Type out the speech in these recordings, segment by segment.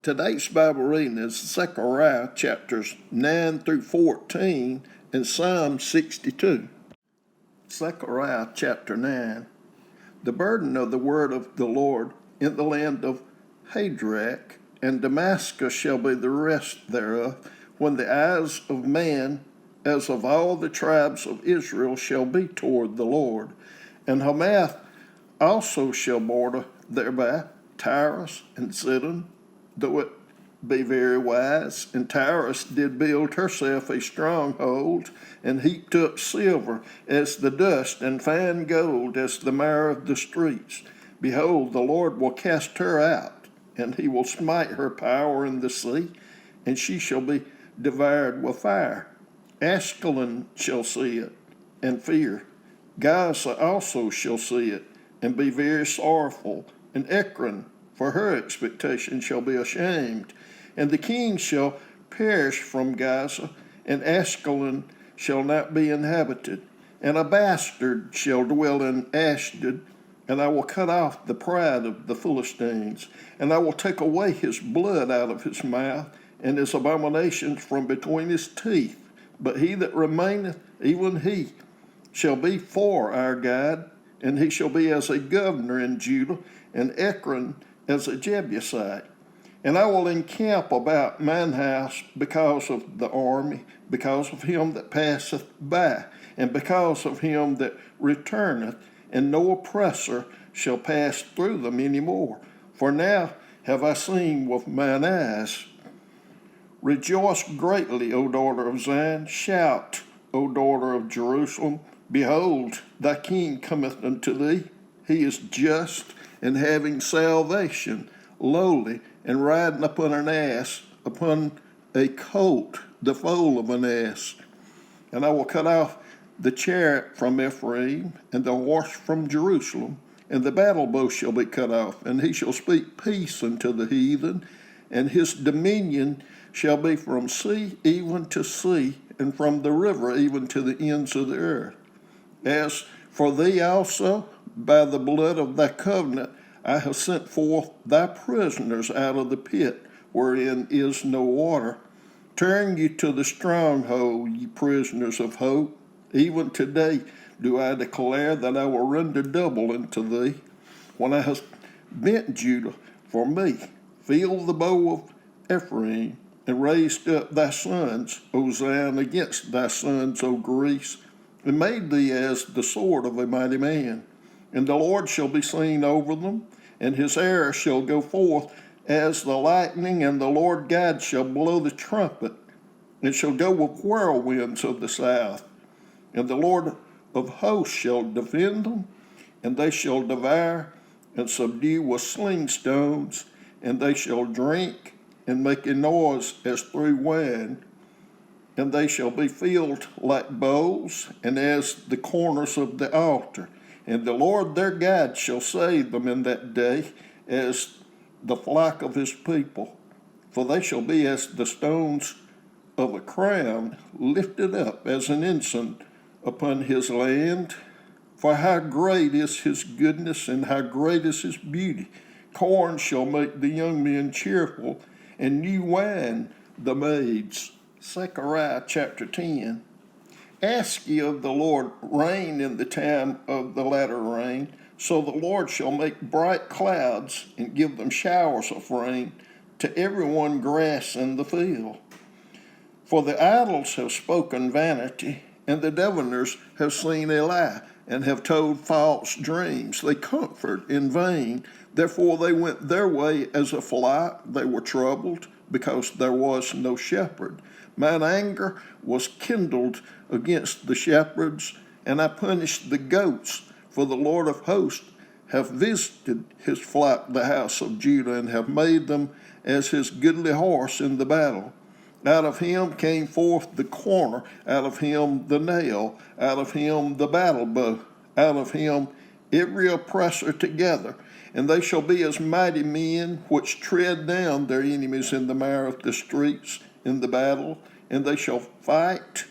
Today's Bible reading is Zechariah chapters 9 through 14 and Psalm 62. Zechariah chapter 9. The burden of the word of the Lord in the land of Hadrach, and Damascus shall be the rest thereof, when the eyes of man, as of all the tribes of Israel, shall be toward the Lord. And Hamath also shall border thereby, Tyrus and Zidon, though it be very wise. And Tyrus did build herself a stronghold, and heaped up silver as the dust, and fine gold as the mire of the streets. Behold, the Lord will cast her out, and he will smite her power in the sea, and she shall be devoured with fire. Askelon shall see it, and fear. Gaza also shall see it, and be very sorrowful. And Ekron, for her expectation, shall be ashamed. And the king shall perish from Gaza, and Askelon shall not be inhabited. And a bastard shall dwell in Ashdod, and I will cut off the pride of the Philistines, and I will take away his blood out of his mouth, and his abominations from between his teeth. But he that remaineth, even he, shall be for our God, and he shall be as a governor in Judah, and Ekron as a Jebusite. And I will encamp about mine house because of the army, because of him that passeth by, and because of him that returneth, and no oppressor shall pass through them any more. For now have I seen with mine eyes. Rejoice greatly, O daughter of Zion. Shout, O daughter of Jerusalem. Behold, thy king cometh unto thee. He is just, and having salvation, lowly, and riding upon an ass, upon a colt, the foal of an ass. And I will cut off the chariot from Ephraim, and the horse from Jerusalem, and the battle bow shall be cut off, and he shall speak peace unto the heathen, and his dominion shall be from sea even to sea, and from the river even to the ends of the earth. As for thee also, by the blood of thy covenant, I have sent forth thy prisoners out of the pit, wherein is no water. Turn ye to the stronghold, ye prisoners of hope. Even today do I declare that I will render double unto thee, when I have bent Judah for me. Feel the bow of Ephraim, and raised up thy sons, O Zion, against thy sons, O Greece, and made thee as the sword of a mighty man. And the Lord shall be seen over them, and his arrow shall go forth as the lightning, and the Lord God shall blow the trumpet, and shall go with whirlwinds of the south. And the Lord of hosts shall defend them, and they shall devour and subdue with sling stones, and they shall drink and make a noise as through wine. And they shall be filled like bowls, and as the corners of the altar. And the Lord their God shall save them in that day, as the flock of his people. For they shall be as the stones of a crown, lifted up as an ensign upon his land. For how great is his goodness, and how great is his beauty! Corn shall make the young men cheerful, and new wine the maids. Zechariah chapter 10. Ask ye of the Lord rain in the time of the latter rain. So the Lord shall make bright clouds, and give them showers of rain to every one grass in the field. For the idols have spoken vanity, and the diviners have seen a lie, and have told false dreams. They comfort in vain. Therefore they went their way as a flock. They were troubled, because there was no shepherd. Mine anger was kindled against the shepherds, and I punished the goats. For the Lord of hosts hath visited his flock, the house of Judah, and have made them as his goodly horse in the battle. Out of him came forth the corner, out of him the nail, out of him the battle bow, out of him every oppressor together. And they shall be as mighty men, which tread down their enemies in the mire of the streets in the battle. And they shall fight,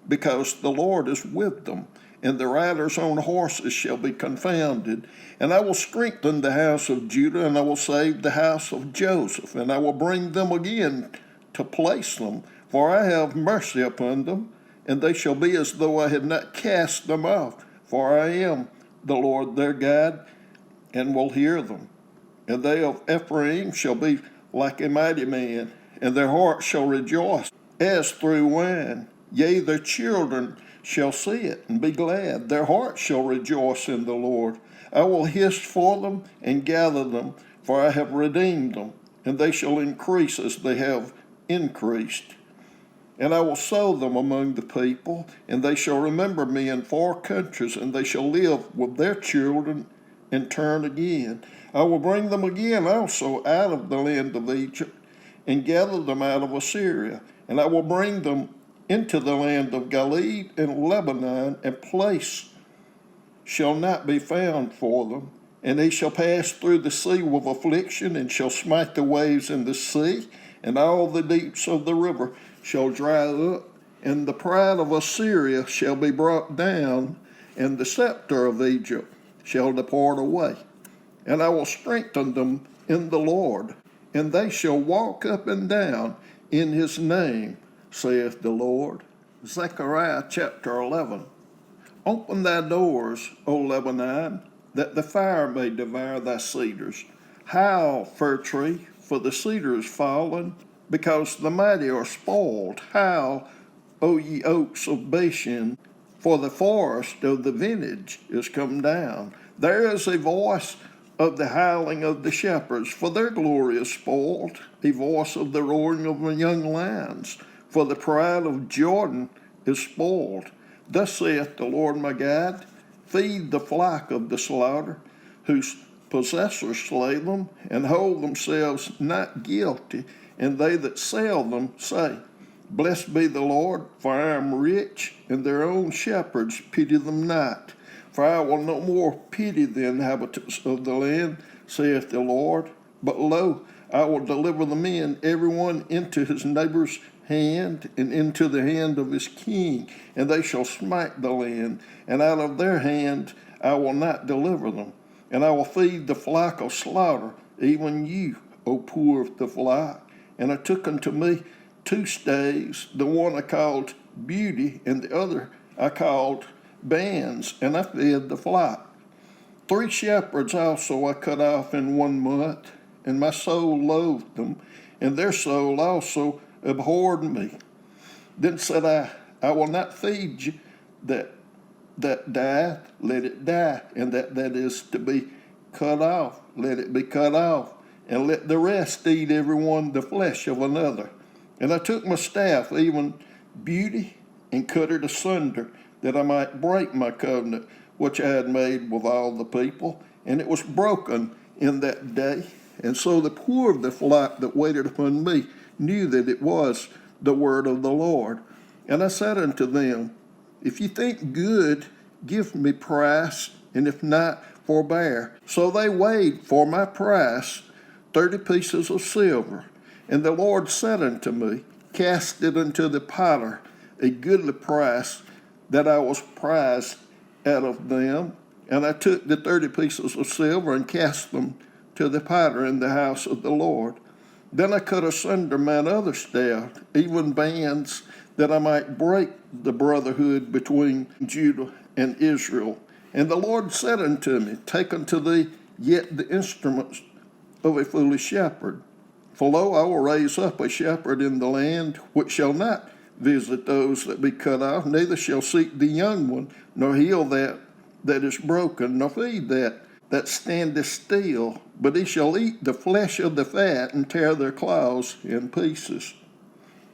because the Lord is with them. and the riders on horses shall be confounded. And I will strengthen the house of Judah, and I will save the house of Joseph, and I will bring them again to place them, for I have mercy upon them, and they shall be as though I had not cast them off, for I am the Lord their God, and will hear them. And they of Ephraim shall be like a mighty man, and their heart shall rejoice as through wine. Yea, their children shall see it and be glad. Their heart shall rejoice in the Lord. I will hiss for them and gather them, for I have redeemed them, and they shall increase as they have increased. And I will sow them among the people, and they shall remember me in far countries, and they shall live with their children and turn again. I will bring them again also out of the land of Egypt, and gather them out of Assyria. And I will bring them into the land of Gilead and Lebanon, and place shall not be found for them. And they shall pass through the sea with affliction, and shall smite the waves in the sea, and all the deeps of the river shall dry up. And the pride of Assyria shall be brought down, and the scepter of Egypt shall depart away. And I will strengthen them in the Lord, and they shall walk up and down in his name, saith the Lord. Zechariah chapter 11. Open thy doors, O Lebanon, that the fire may devour thy cedars. Howl, fir tree, for the cedar is fallen, because the mighty are spoiled. Howl, O ye oaks of Bashan, for the forest of the vintage is come down. There is a voice of the howling of the shepherds, for their glory is spoiled, a voice of the roaring of the young lions, for the pride of Jordan is spoiled. Thus saith the Lord my God, feed the flock of the slaughter, whose possessors slay them, and hold themselves not guilty, and they that sell them say, Blessed be the Lord, for I am rich, and their own shepherds pity them not. For I will no more pity the inhabitants of the land, saith the Lord. But lo, I will deliver the men, every one into his neighbor's hand, and into the hand of his king, and they shall smite the land, and out of their hand I will not deliver them. And I will feed the flock of slaughter, even you, O poor of the flock. And I took unto me 2 staves, the one I called Beauty, and the other I called Bands, and I fed the flock. 3 shepherds also I cut off in 1 month, and my soul loathed them, and their soul also abhorred me. Then said I will not feed you that dieth, let it die, and that is to be cut off, let it be cut off, and let the rest eat every one the flesh of another. And I took my staff, even Beauty, and cut it asunder, that I might break my covenant which I had made with all the people. And it was broken in that day. And so the poor of the flock that waited upon me knew that it was the word of the Lord. And I said unto them, If ye think good, give me price, and if not, forbear. So they weighed for my price 30 pieces of silver. And the Lord said unto me, Cast it unto the potter, a goodly price, that I was prized out of them. And I took the 30 pieces of silver and cast them to the potter in the house of the Lord. Then I cut asunder mine other staff, even Bands, that I might break the brotherhood between Judah and Israel. And the Lord said unto me, Take unto thee yet the instruments of a foolish shepherd. For lo, I will raise up a shepherd in the land, which shall not visit those that be cut off, neither shall seek the young one, nor heal that is broken, nor feed that standeth still, but he shall eat the flesh of the fat, and tear their claws in pieces.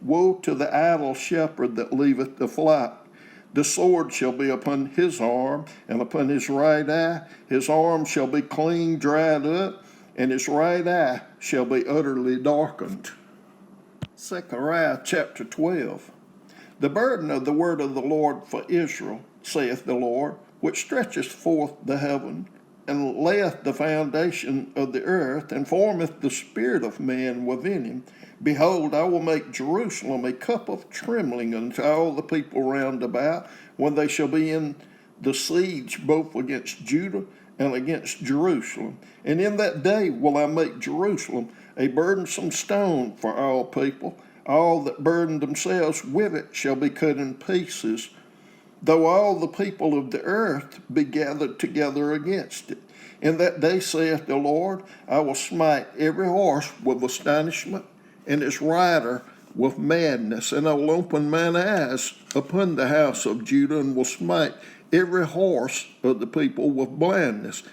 Woe to the idle shepherd that leaveth the flock. The sword shall be upon his arm, and upon his right eye. His arm shall be clean dried up, and his right eye shall be utterly darkened. Zechariah chapter 12. The burden of the word of the Lord for Israel, saith the Lord, which stretcheth forth the heaven, and layeth the foundation of the earth, and formeth the spirit of man within him. Behold, I will make Jerusalem a cup of trembling unto all the people round about, when they shall be in the siege both against Judah and against Jerusalem. And in that day will I make Jerusalem a burdensome stone for all people. All that burden themselves with it shall be cut in pieces, though all the people of the earth be gathered together against it. In that day, saith the Lord, I will smite every horse with astonishment, and its rider with madness, and I will open mine eyes upon the house of Judah, and will smite every horse of the people with blindness.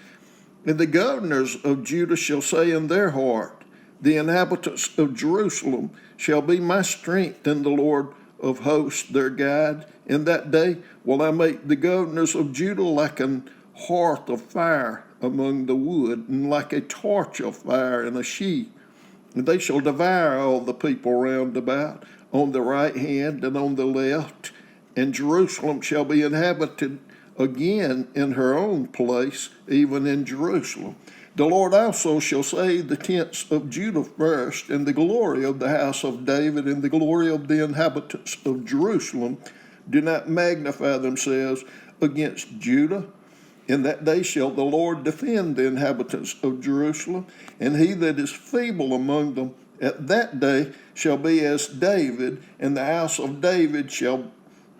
And the governors of Judah shall say in their heart, the inhabitants of Jerusalem shall be my strength, and the Lord of hosts their guide. In that day will I make the governors of Judah like an hearth of fire among the wood, and like a torch of fire in a sheaf. And they shall devour all the people round about, on the right hand and on the left, and Jerusalem shall be inhabited again in her own place, even in Jerusalem. The Lord also shall save the tents of Judah first, and the glory of the house of David, and the glory of the inhabitants of Jerusalem do not magnify themselves against Judah. In that day shall the Lord defend the inhabitants of Jerusalem, and he that is feeble among them at that day shall be as David, and the house of David shall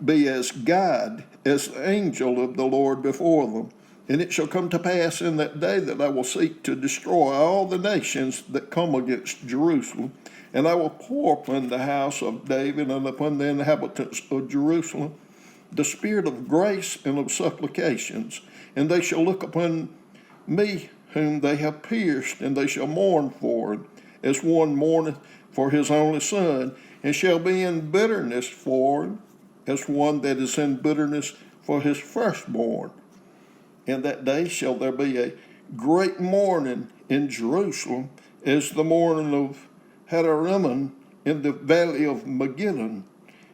be as God, as the angel of the Lord before them. And it shall come to pass in that day that I will seek to destroy all the nations that come against Jerusalem, and I will pour upon the house of David and upon the inhabitants of Jerusalem the spirit of grace and of supplications, and they shall look upon me whom they have pierced, and they shall mourn for him, as one mourneth for his only son, and shall be in bitterness for him, as one that is in bitterness for his firstborn. In that day shall there be a great mourning in Jerusalem, as the mourning of Hadarammon in the valley of Megiddon.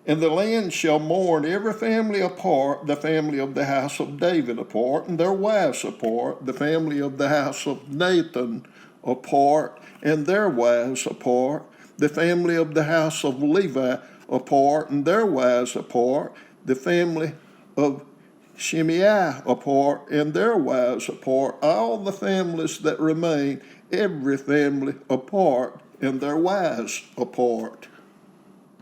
And the land shall mourn every family apart, the family of the house of David apart, and their wives apart, the family of the house of Nathan apart, and their wives apart, the family of the house of Levi apart, and their wives apart, the family of Shimei apart, and their wives apart, all the families that remain, every family apart, and their wives apart.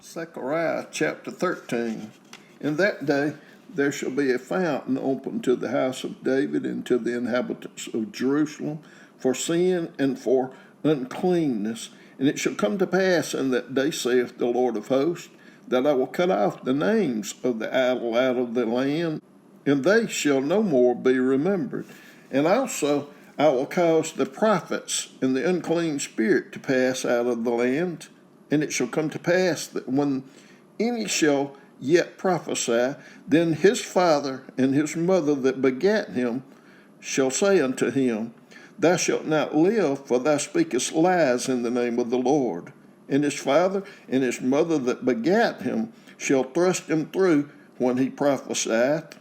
Zechariah chapter 13. In that day there shall be a fountain open to the house of David and to the inhabitants of Jerusalem for sin and for uncleanness. And it shall come to pass in that day, saith the Lord of hosts, that I will cut off the names of the idol out of the land, and they shall no more be remembered. And also I will cause the prophets and the unclean spirit to pass out of the land. And it shall come to pass that when any shall yet prophesy, then his father and his mother that begat him shall say unto him, Thou shalt not live, for thou speakest lies in the name of the Lord. And his father and his mother that begat him shall thrust him through when he prophesieth.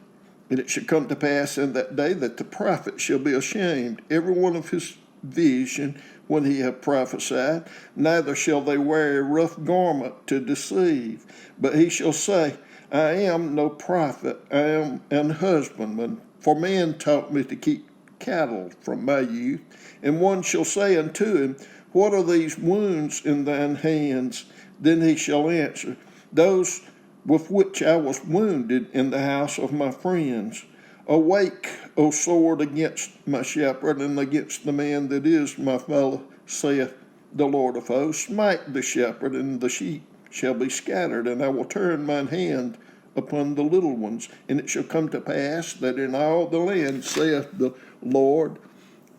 And it shall come to pass in that day that the prophet shall be ashamed, every one of his vision, when he have prophesied, neither shall they wear a rough garment to deceive. But he shall say, I am no prophet, I am an husbandman, for man taught me to keep cattle from my youth. And one shall say unto him, What are these wounds in thine hands? Then he shall answer, Those with which I was wounded in the house of my friends. Awake, O sword, against my shepherd, and against the man that is my fellow, saith the Lord of hosts. Smite the shepherd, and the sheep shall be scattered, and I will turn mine hand upon the little ones. And it shall come to pass that in all the land, saith the Lord,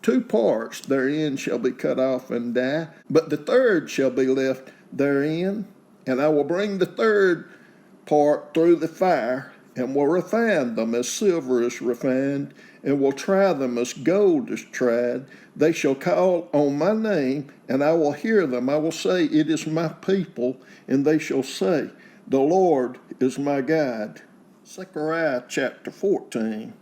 2 parts therein shall be cut off and die, but the third shall be left therein. And I will bring the third part through the fire, and will refine them as silver is refined, and will try them as gold is tried. They shall call on my name, and I will hear them. I will say, It is my people, and they shall say, The Lord is my God. Zechariah chapter 14.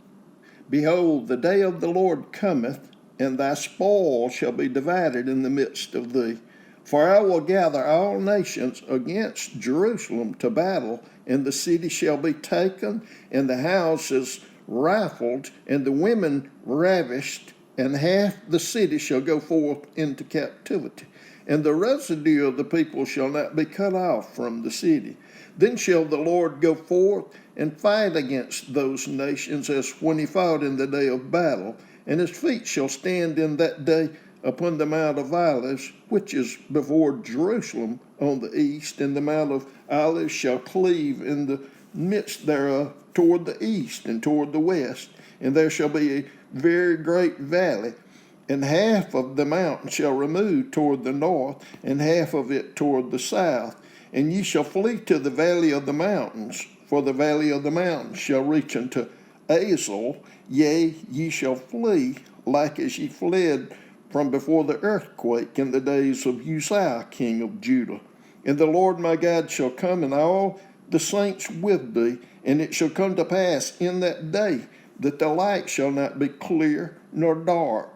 Behold, the day of the Lord cometh, and thy spoil shall be divided in the midst of thee. For I will gather all nations against Jerusalem to battle, and the city shall be taken, and the houses rifled, and the women ravished, and half the city shall go forth into captivity. And the residue of the people shall not be cut off from the city. Then shall the Lord go forth and fight against those nations as when he fought in the day of battle, and his feet shall stand in that day upon the Mount of Olives, which is before Jerusalem on the east, and the Mount of Olives shall cleave in the midst thereof toward the east and toward the west, and there shall be a very great valley, and half of the mountain shall remove toward the north, and half of it toward the south. And ye shall flee to the valley of the mountains, for the valley of the mountains shall reach unto Azel. Yea, ye shall flee, like as ye fled from before the earthquake in the days of Uzziah king of Judah. And the Lord my God shall come, and all the saints with thee, and it shall come to pass in that day that the light shall not be clear nor dark,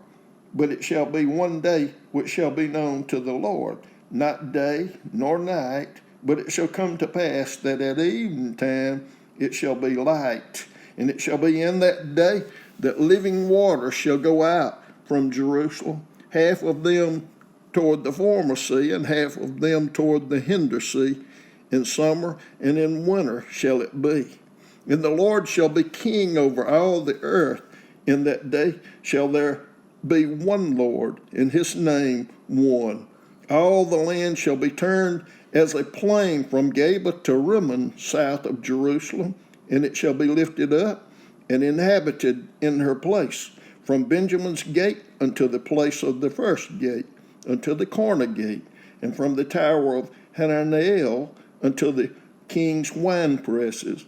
but it shall be one day which shall be known to the Lord, not day nor night, but it shall come to pass that at eventime it shall be light. And it shall be in that day that living water shall go out from Jerusalem, half of them toward the former sea, and half of them toward the hinder sea. In summer and in winter shall it be. And the Lord shall be king over all the earth. In that day shall there be one Lord, and his name one. All the land shall be turned as a plain from Geba to Rimmon, south of Jerusalem, and it shall be lifted up and inhabited in her place, from Benjamin's gate unto the place of the first gate, unto the corner gate, and from the tower of Hananeel unto the king's wine presses.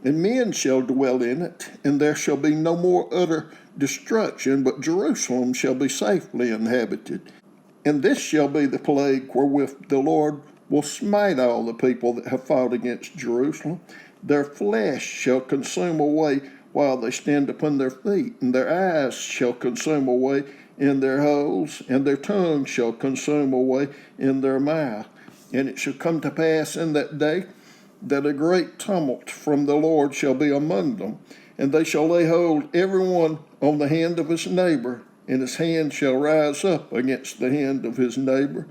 And men shall dwell in it, and there shall be no more utter destruction, but Jerusalem shall be safely inhabited. And this shall be the plague wherewith the Lord will smite all the people that have fought against Jerusalem. Their flesh shall consume away while they stand upon their feet, and their eyes shall consume away in their holes, and their tongue shall consume away in their mouth. And it shall come to pass in that day that a great tumult from the Lord shall be among them, and they shall lay hold every one on the hand of his neighbor, and his hand shall rise up against the hand of his neighbor.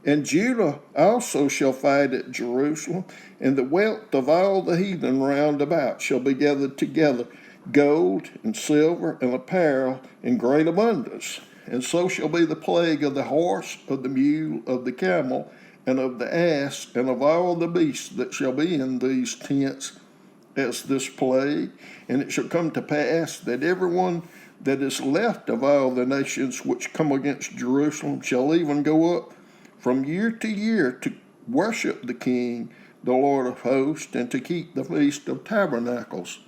And Judah also shall fight at Jerusalem, and the wealth of all the heathen round about shall be gathered together, gold and silver and apparel in great abundance. And so shall be the plague of the horse, of the mule, of the camel, and of the ass, and of all the beasts that shall be in these tents as this plague. And it shall come to pass that everyone that is left of all the nations which come against Jerusalem shall even go up from year to year to worship the King, the Lord of hosts, and to keep the Feast of Tabernacles.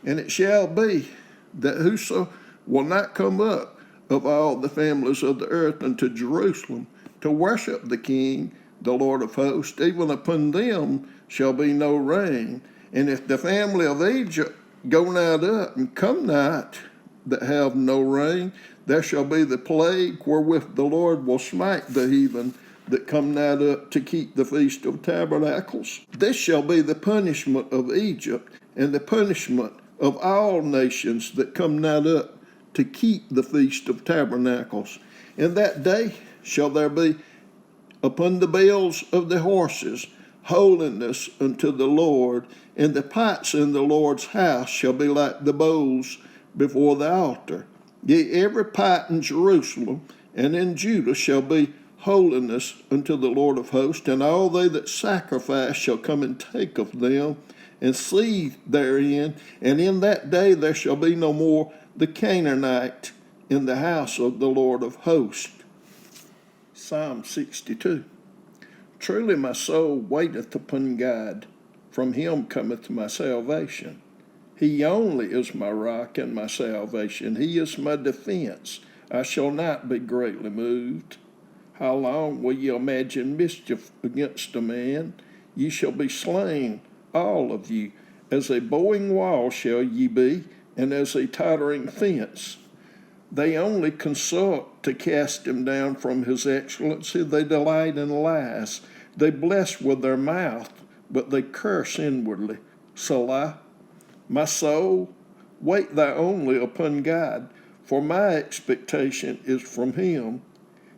And it shall be that whoso will not come up of all the families of the earth unto Jerusalem to worship the King, the Lord of hosts, even upon them shall be no rain. And if the family of Egypt go not up and come not, that have no rain, there shall be the plague wherewith the Lord will smite the heathen that come not up to keep the Feast of Tabernacles. This shall be the punishment of Egypt, and the punishment of all nations that come not up to keep the Feast of Tabernacles. In that day shall there be upon the bells of the horses holiness unto the Lord, and the pots in the Lord's house shall be like the bowls before the altar. Yea, every pot in Jerusalem and in Judah shall be holiness unto the Lord of hosts, and all they that sacrifice shall come and take of them, and see therein. And in that day there shall be no more the Canaanite in the house of the Lord of hosts. Psalm 62. Truly my soul waiteth upon God, from him cometh my salvation. He only is my rock and my salvation. He is my defense. I shall not be greatly moved. How long will ye imagine mischief against a man? Ye shall be slain, all of you. As a bowing wall shall ye be, and as a tottering fence. They only consult to cast him down from his excellency. They delight in lies. They bless with their mouth, but they curse inwardly. Selah. My soul, Wait thou only upon God, for my expectation is from him.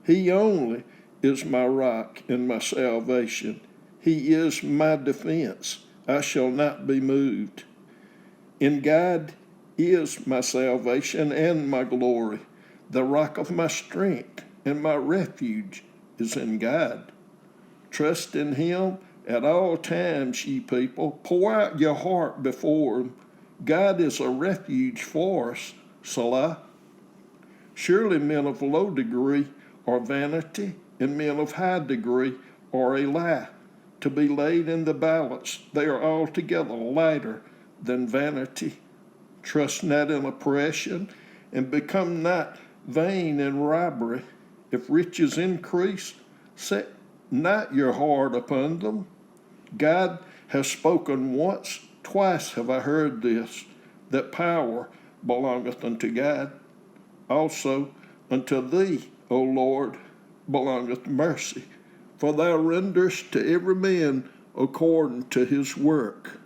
He only is my rock and my salvation. He is my defense. I shall not be moved. In God is my salvation and my glory. The rock of my strength and my refuge is in God. Trust in him at all times, ye people. Pour out your heart before him. God is a refuge for us. Selah. Surely men of low degree are vanity, and men of high degree are a lie. To be laid in the balance, they are altogether lighter than vanity. Trust not in oppression, and become not vain in robbery. If riches increase, set not your heart upon them. God has spoken once, twice have I heard this, that power belongeth unto God. Also unto thee, O Lord, belongeth mercy, for thou renderest to every man according to his work.